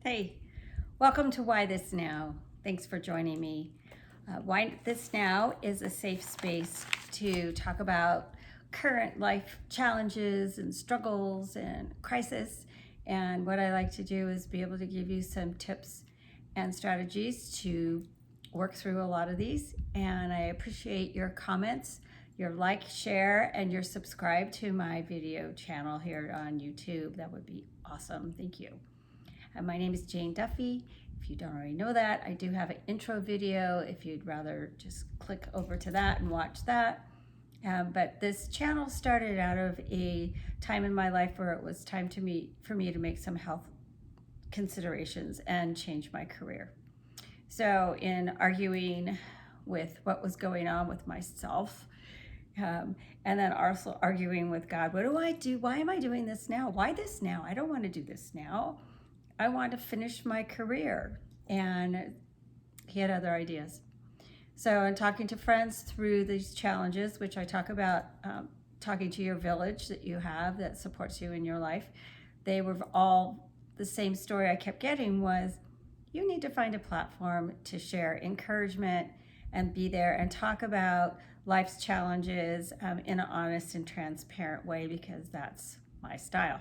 Hey, welcome to Why This Now. Thanks for joining me. Why This Now is a safe space to talk about current life challenges and struggles and crisis. And what I like to do is be able to give you some tips and strategies to work through a lot of these. And I appreciate your comments, your like, share, and your subscribe to my video channel here on YouTube. That would be awesome. Thank you. My name is Jane Duffy. If you don't already know that, I do have an intro video if you'd rather just click over to that and watch that. But this channel started out of a time in my life where it was time for me to make some health considerations and change my career. So in arguing with what was going on with myself, and then also arguing with God, what do I do? Why am I doing this now? Why this now? I don't want to do this now. I want to finish my career. And he had other ideas. So in talking to friends through these challenges, which I talk about, talking to your village that you have that supports you in your life, they were all the same story I kept getting was, you need to find a platform to share encouragement and be there and talk about life's challenges in an honest and transparent way, because that's my style.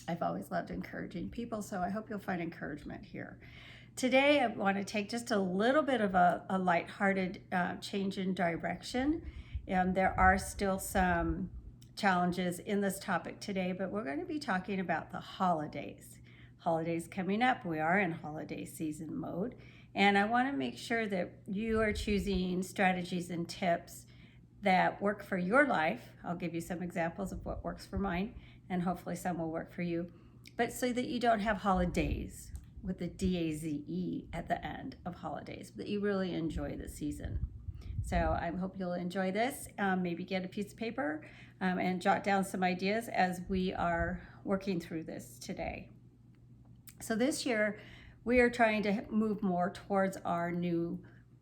I've always loved encouraging people, so I hope you'll find encouragement here. Today, I want to take just a little bit of a lighthearted change in direction. There are still some challenges in this topic today, but we're going to be talking about the holidays. Holidays coming up. We are in holiday season mode, and I want to make sure that you are choosing strategies and tips that work for your life. I'll give you some examples of what works for mine, and hopefully some will work for you, but so that you don't have holidays with the D-A-Z-E at the end of holidays, that you really enjoy the season. So I hope you'll enjoy this. Maybe get a piece of paper and jot down some ideas as we are working through this today. So this year, we are trying to move more towards our new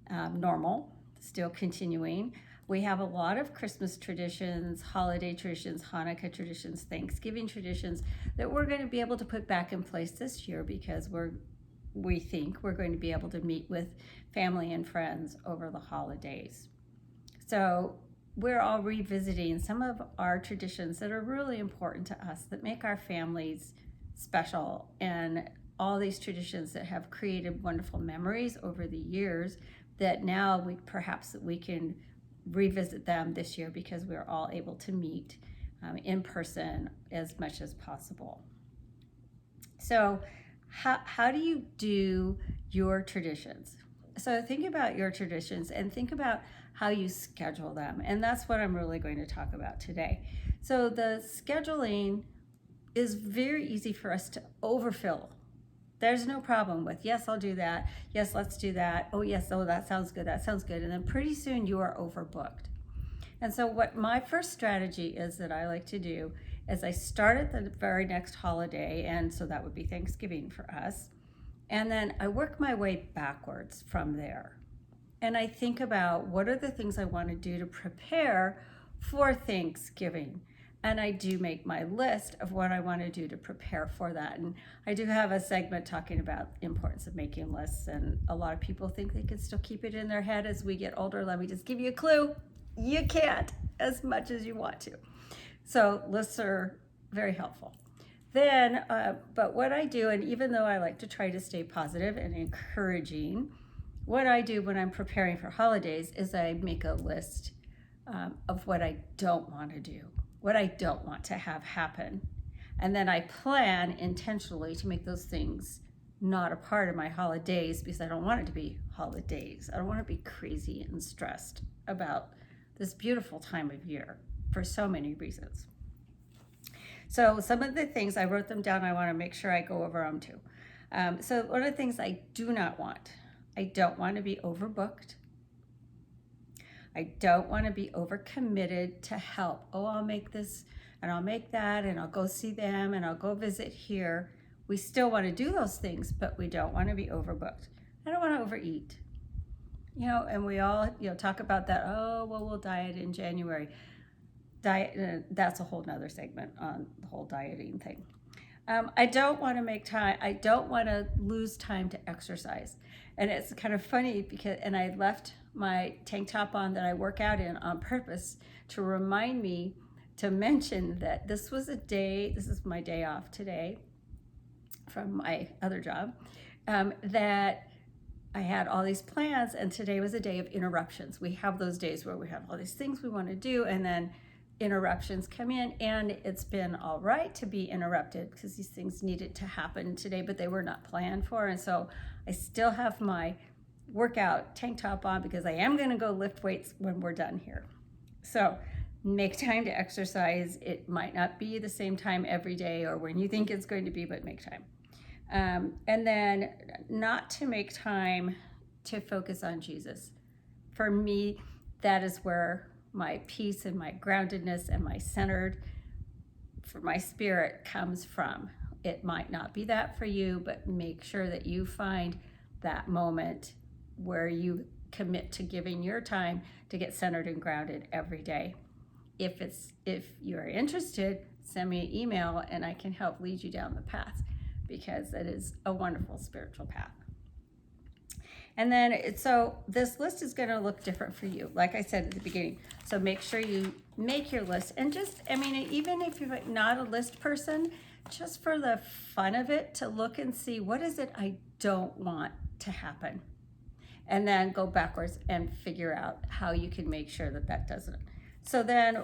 normal, still continuing. We have a lot of Christmas traditions, holiday traditions, Hanukkah traditions, Thanksgiving traditions that we're going to be able to put back in place this year, because we think we're going to be able to meet with family and friends over the holidays. So we're all revisiting some of our traditions that are really important to us, that make our families special, and all these traditions that have created wonderful memories over the years that now we can revisit them this year, because we're all able to meet in person as much as possible. So how do you do your traditions? So think about your traditions and think about how you schedule them. And that's what I'm really going to talk about today. So the scheduling is very easy for us to overfill. There's no problem with, yes, I'll do that. Yes, let's do that. Oh, yes, oh, that sounds good. That sounds good. And then pretty soon you are overbooked. And so what my first strategy is that I like to do is I start at the very next holiday, and so that would be Thanksgiving for us. And then I work my way backwards from there. And I think about, what are the things I want to do to prepare for Thanksgiving? And I do make my list of what I want to do to prepare for that. And I do have a segment talking about the importance of making lists. And a lot of people think they can still keep it in their head as we get older. Let me just give you a clue. You can't, as much as you want to. So lists are very helpful. Then, but what I do, and even though I like to try to stay positive and encouraging, what I do when I'm preparing for holidays is I make a list of what I don't want to do, what I don't want to have happen. And then I plan intentionally to make those things not a part of my holidays, because I don't want it to be holidays. I don't want to be crazy and stressed about this beautiful time of year for so many reasons. So some of the things, I wrote them down. I want to make sure I go over them too. So one of the things I do not want, I don't want to be overbooked. I don't want to be overcommitted to help. Oh, I'll make this and I'll make that and I'll go see them and I'll go visit here. We still want to do those things, but we don't want to be overbooked. I don't want to overeat. And we all, talk about that. Oh, well, we'll diet in January. That's a whole nother segment on the whole dieting thing. I don't want to make time. I don't want to lose time to exercise. And it's kind of funny because, and I left my tank top on that I work out in on purpose to remind me to mention that this was a day, this is my day off today from my other job, that I had all these plans, and today was a day of interruptions. We have those days where we have all these things we want to do, and then interruptions come in, and it's been all right to be interrupted because these things needed to happen today, but they were not planned for. And so I still have my workout tank top on because I am going to go lift weights when we're done here. So make time to exercise. It might not be the same time every day or when you think it's going to be, but make time. And then not to make time to focus on Jesus. For me, that is where my peace and my groundedness and my centered for my spirit comes from. It might not be that for you, but make sure that you find that moment where you commit to giving your time to get centered and grounded every day. If you're interested, send me an email and I can help lead you down the path, because it is a wonderful spiritual path. And then, so this list is going to look different for you, like I said at the beginning. So make sure you make your list, and just, I mean, even if you're not a list person, just for the fun of it, to look and see what is it I don't want to happen, and then go backwards and figure out how you can make sure that that doesn't. So then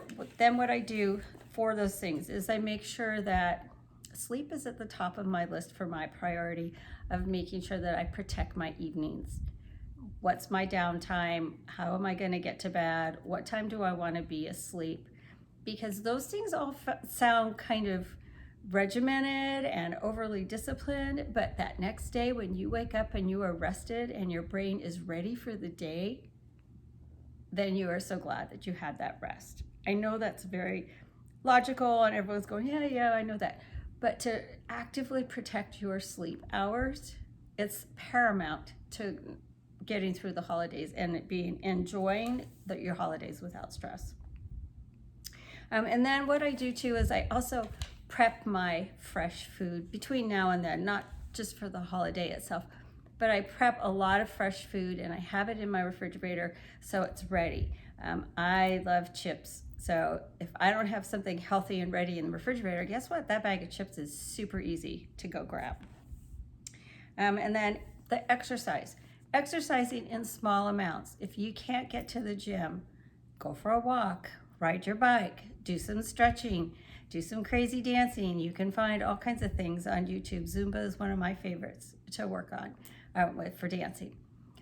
what I do for those things is I make sure that sleep is at the top of my list for my priority of making sure that I protect my evenings. What's my downtime? How am I going to get to bed? What time do I want to be asleep? Because those things all sound kind of regimented and overly disciplined, but that next day when you wake up and you are rested and your brain is ready for the day, then you are so glad that you had that rest. I know that's very logical and everyone's going, yeah, I know that. But to actively protect your sleep hours, it's paramount to getting through the holidays and enjoying your holidays without stress. And then what I do too is I also prep my fresh food between now and then, not just for the holiday itself, but I prep a lot of fresh food and I have it in my refrigerator so it's ready. I love chips. So if I don't have something healthy and ready in the refrigerator, guess what? That bag of chips is super easy to go grab. And then the exercise. Exercising in small amounts. If you can't get to the gym, go for a walk, ride your bike, do some stretching, do some crazy dancing. You can find all kinds of things on YouTube. Zumba is one of my favorites to work on for dancing.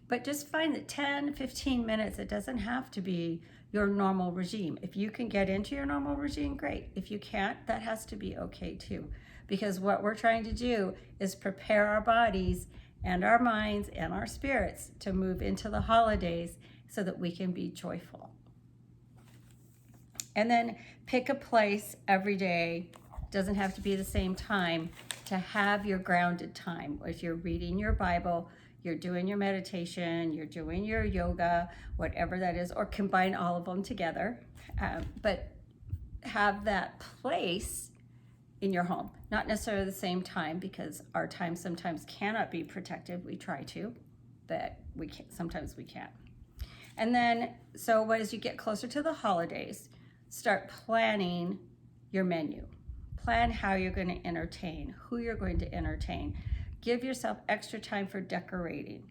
But just find that 10, 15 minutes, it doesn't have to be your normal regime. If you can get into your normal regime, great. If you can't, that has to be okay too. Because what we're trying to do is prepare our bodies and our minds and our spirits to move into the holidays so that we can be joyful. And then pick a place every day, doesn't have to be the same time, to have your grounded time. If you're reading your Bible, you're doing your meditation, you're doing your yoga, whatever that is, or combine all of them together. But have that place in your home. Not necessarily the same time, because our time sometimes cannot be protected. We try to, but sometimes we can't. And then, so as you get closer to the holidays, start planning your menu. Plan how you're going to entertain, who you're going to entertain. Give yourself extra time for decorating.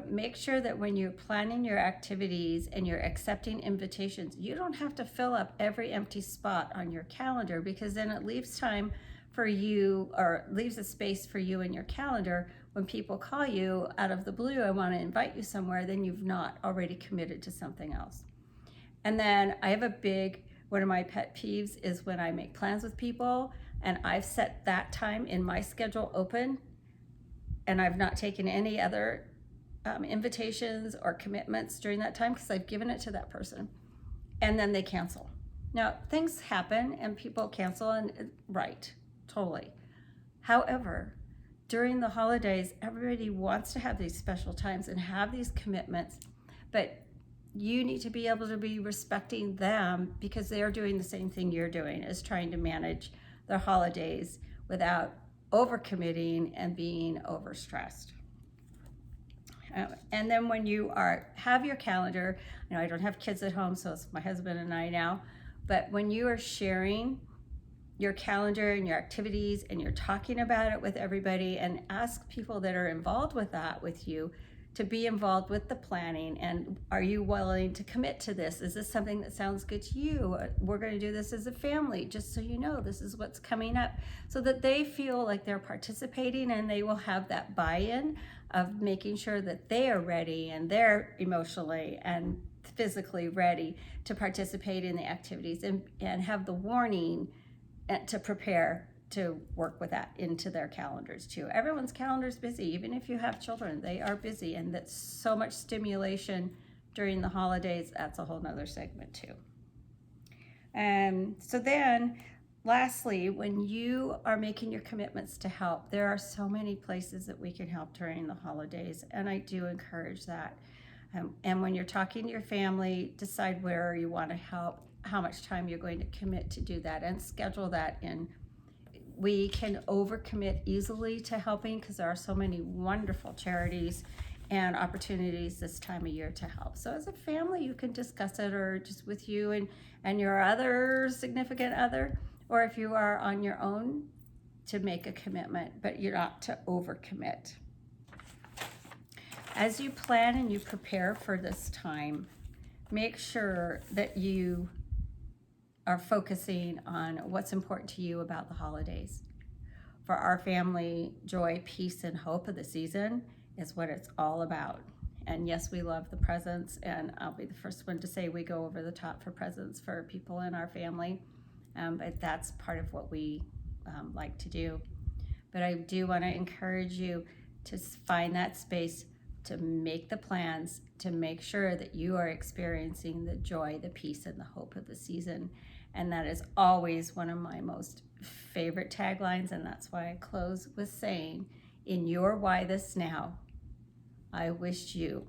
Make sure that when you're planning your activities and you're accepting invitations, you don't have to fill up every empty spot on your calendar, because then it leaves time for you, or leaves a space for you in your calendar when people call you out of the blue, I want to invite you somewhere, then you've not already committed to something else. And then I have one of my pet peeves is when I make plans with people and I've set that time in my schedule open and I've not taken any other invitations or commitments during that time because I've given it to that person, and then they cancel. Now, things happen and people cancel, and right, totally. However, during the holidays, everybody wants to have these special times and have these commitments, but you need to be able to be respecting them because they are doing the same thing you're doing, is trying to manage their holidays without overcommitting and being overstressed. And then when you have your calendar, I don't have kids at home, so it's my husband and I now, but when you are sharing your calendar and your activities and you're talking about it with everybody, and ask people that are involved with that with you to be involved with the planning. And are you willing to commit to this? Is this something that sounds good to you? We're going to do this as a family, just so you know this is what's coming up, so that they feel like they're participating, and they will have that buy-in of making sure that they are ready and they're emotionally and physically ready to participate in the activities, and have the warning to prepare to work with that into their calendars too. Everyone's calendar is busy. Even if you have children, they are busy, and that's so much stimulation during the holidays. That's a whole nother segment too. So then lastly, when you are making your commitments to help, there are so many places that we can help during the holidays, and I do encourage that. And when you're talking to your family, decide where you want to help, how much time you're going to commit to do that, and schedule that in. We can overcommit easily to helping because there are so many wonderful charities and opportunities this time of year to help. So as a family, you can discuss it, or just with you and your other significant other, or if you are on your own, to make a commitment, but you're not to overcommit. As you plan and you prepare for this time, make sure that you are focusing on what's important to you about the holidays. For our family, joy, peace, and hope of the season is what it's all about. And yes, we love the presents, and I'll be the first one to say we go over the top for presents for people in our family, but that's part of what we like to do. But I do want to encourage you to find that space to make the plans, to make sure that you are experiencing the joy, the peace, and the hope of the season. And that is always one of my most favorite taglines, and that's why I close with saying, in your Why This Now, I wish you